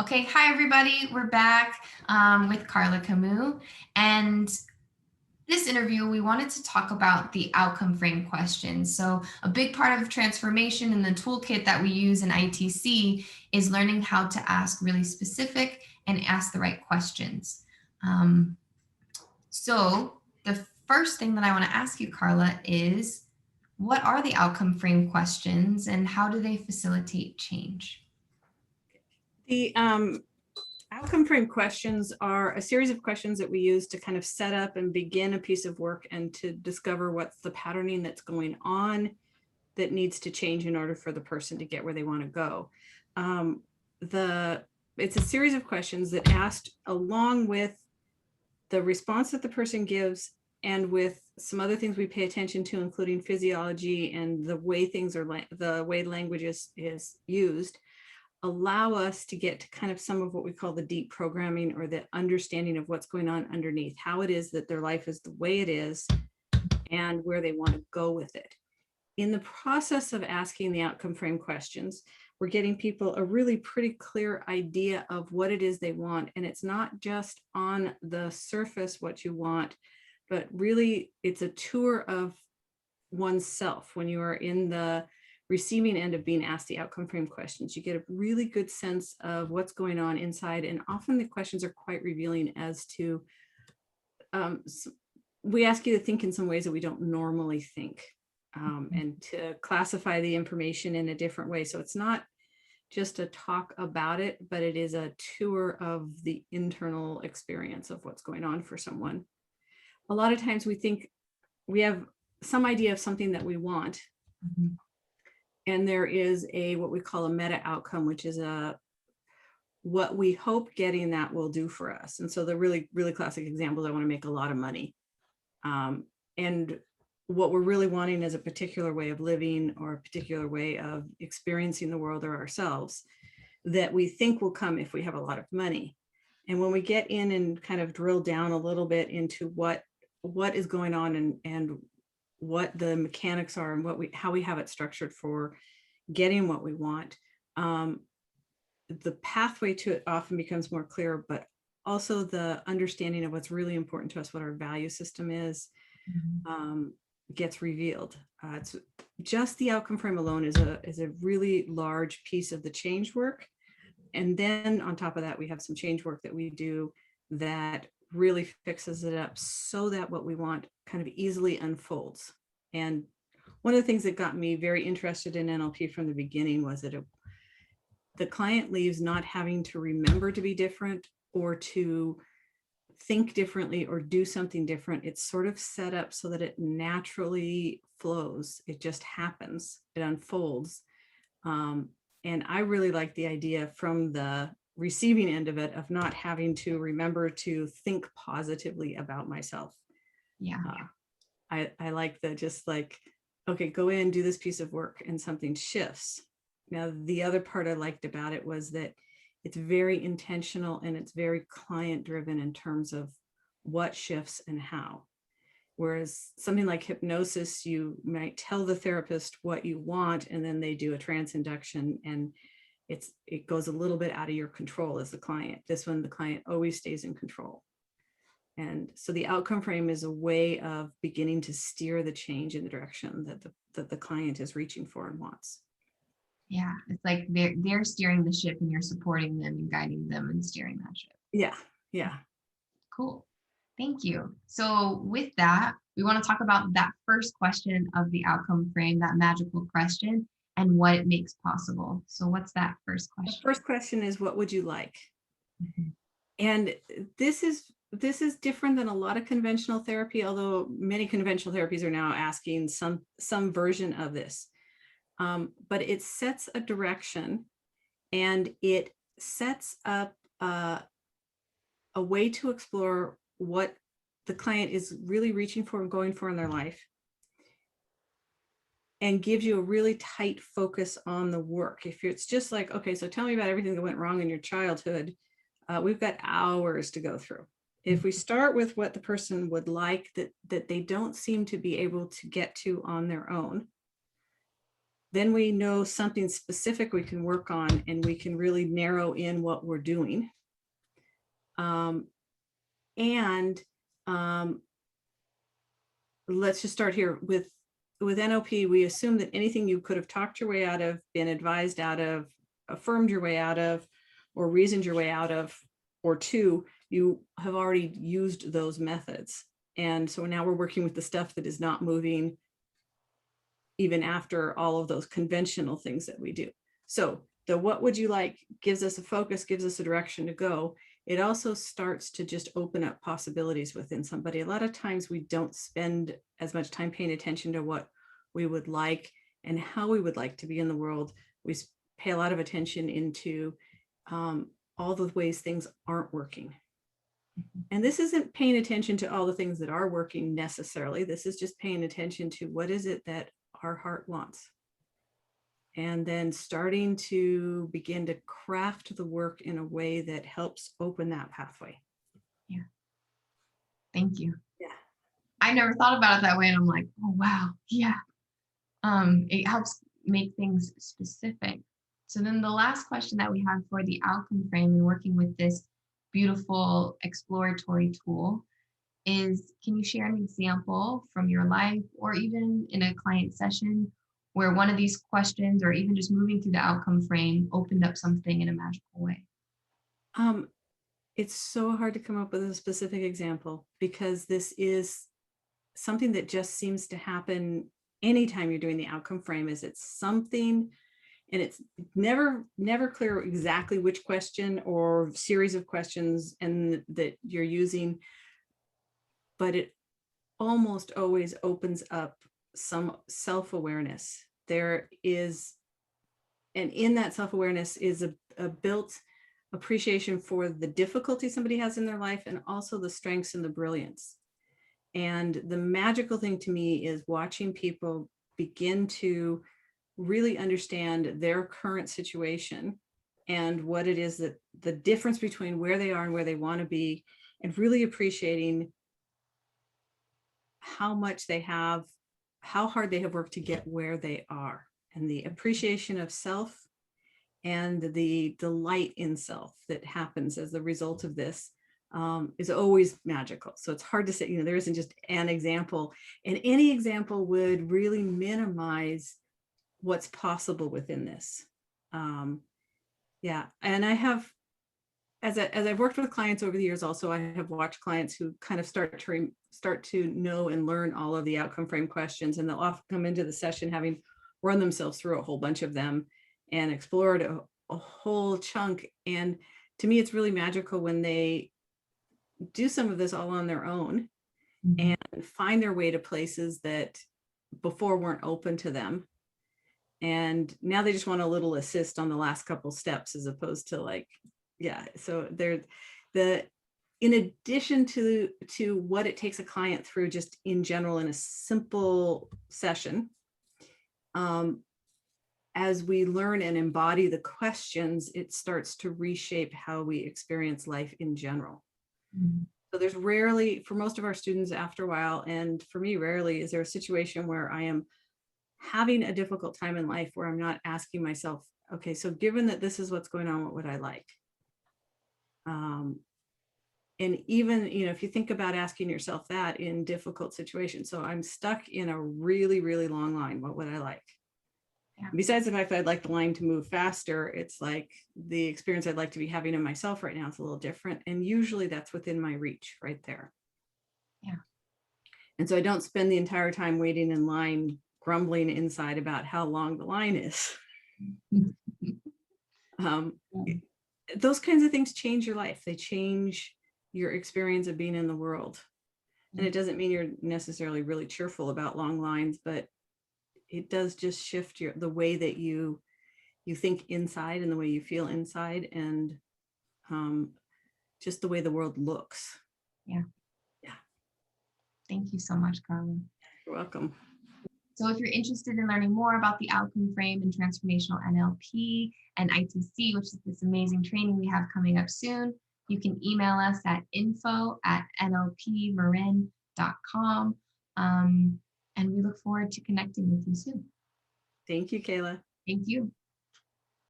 Okay, hi everybody. We're back with Carla Camou. And this interview, we wanted to talk about the outcome frame questions. So, a big part of transformation in the toolkit that we use in ITC is learning how to ask really specific and ask the right questions. Um, the first thing that I want to ask you, Carla, is what are the outcome frame questions and how do they facilitate change? The outcome frame questions are a series of questions that we use to kind of set up and begin a piece of work and to discover what's the patterning that's going on that needs to change in order for the person to get where they want to go. It's a series of questions that asked along with the response that the person gives and with some other things we pay attention to, including physiology and the way things are, the way language is used, allow us to get to kind of some of what we call the deep programming or the understanding of what's going on underneath, how it is that their life is the way it is and where they want to go with it. In the process of asking the outcome frame questions, we're getting people a really pretty clear idea of what it is they want. And it's not just on the surface what you want, but really it's a tour of oneself. When you are in the receiving end of being asked the outcome frame questions, you get a really good sense of what's going on inside. And often the questions are quite revealing as to, we ask you to think in some ways that we don't normally think, and to classify the information in a different way. So it's not just a talk about it, but it is a tour of the internal experience of what's going on for someone. A lot of times we think we have some idea of something that we want. Mm-hmm. And there is what we call a meta outcome, which is what we hope getting that will do for us. And so the really, really classic examples, I want to make a lot of money. And what we're really wanting is a particular way of living or a particular way of experiencing the world or ourselves that we think will come if we have a lot of money. And when we get in and kind of drill down a little bit into what is going on and what the mechanics are and how we have it structured for getting what we want, the pathway to it often becomes more clear, but also the understanding of what's really important to us, what our value system is, gets revealed. It's just the outcome frame alone is a really large piece of the change work. And then on top of that, we have some change work that we do that really fixes it up so that what we want kind of easily unfolds. And one of the things that got me very interested in NLP from the beginning was that the client leaves not having to remember to be different or to think differently or do something different. It's sort of set up so that it naturally flows. It just happens. It unfolds. And I really like the idea from the receiving end of it of not having to remember to think positively about myself. Yeah. I like the just like, okay, go in, do this piece of work and something shifts. Now, the other part I liked about it was that it's very intentional and it's very client driven in terms of what shifts and how. Whereas something like hypnosis, you might tell the therapist what you want, and then they do a trance induction, and it goes a little bit out of your control as the client. This one, the client always stays in control. And so the outcome frame is a way of beginning to steer the change in the direction that the client is reaching for and wants. Yeah, it's like they're steering the ship and you're supporting them and guiding them and steering that ship. Yeah. Cool. Thank you. So with that, we want to talk about that first question of the outcome frame, that magical question, and what it makes possible. So what's that first question? The first question is, what would you like? Mm-hmm. And this is different than a lot of conventional therapy, although many conventional therapies are now asking some version of this. But it sets a direction and it sets up a way to explore what the client is really reaching for and going for in their life, and gives you a really tight focus on the work. If it's just like, okay, so tell me about everything that went wrong in your childhood, we've got hours to go through. If we start with what the person would like that they don't seem to be able to get to on their own, then we know something specific we can work on, and we can really narrow in what we're doing. And let's just start here with NLP. We assume that anything you could have talked your way out of, been advised out of, affirmed your way out of, or reasoned your way out of, or two, you have already used those methods. And so now we're working with the stuff that is not moving even after all of those conventional things that we do. So the what would you like gives us a focus, gives us a direction to go. It also starts to just open up possibilities within somebody. A lot of times we don't spend as much time paying attention to what we would like and how we would like to be in the world. We pay a lot of attention into all the ways things aren't working. And this isn't paying attention to all the things that are working necessarily. This is just paying attention to what is it that our heart wants. And then starting to begin to craft the work in a way that helps open that pathway. Yeah. Thank you. Yeah. I never thought about it that way. And I'm like, oh, wow. Yeah. It helps make things specific. So then the last question that we have for the outcome frame and working with this beautiful exploratory tool is, can you share an example from your life or even in a client session where one of these questions or even just moving through the outcome frame opened up something in a magical way? It's so hard to come up with a specific example because this is something that just seems to happen anytime you're doing the outcome frame. Is it's something, and it's never clear exactly which question or series of questions and that you're using, but it almost always opens up some self-awareness. There is, and in that self-awareness is a built appreciation for the difficulty somebody has in their life and also the strengths and the brilliance. And the magical thing to me is watching people begin to really understand their current situation and what it is that the difference between where they are and where they want to be, and really appreciating how much they have, how hard they have worked to get where they are, and the appreciation of self and the delight in self that happens as the result of this is always magical. So it's hard to say, there isn't just an example, and any example would really minimize what's possible within this. Yeah, and I have, as I've worked with clients over the years, also I have watched clients who kind of start to know and learn all of the outcome frame questions, and they'll often come into the session having run themselves through a whole bunch of them and explored a whole chunk. And to me, it's really magical when they do some of this all on their own and find their way to places that before weren't open to them. And now they just want a little assist on the last couple steps, as opposed to like, yeah. So in addition to what it takes a client through just in general in a simple session, as we learn and embody the questions, it starts to reshape how we experience life in general. So there's rarely, for most of our students after a while, and for me rarely, is there a situation where I am having a difficult time in life where I'm not asking myself, okay, so given that this is what's going on, what would I like? And even, if you think about asking yourself that in difficult situations, so I'm stuck in a really, really long line, what would I like? Yeah. Besides the fact that I'd like the line to move faster, it's like the experience I'd like to be having in myself right now is a little different. And usually that's within my reach right there. Yeah. And so I don't spend the entire time waiting in line, grumbling inside about how long the line is. Those kinds of things change your life. They change your experience of being in the world. And it doesn't mean you're necessarily really cheerful about long lines, but it does just shift the way that you think inside and the way you feel inside, and just the way the world looks. Yeah. Thank you so much, Carla. You're welcome. So if you're interested in learning more about the outcome frame and transformational NLP and ITC, which is this amazing training we have coming up soon, you can email us at info@nlpmarin.com. And we look forward to connecting with you soon. Thank you, Kayla. Thank you.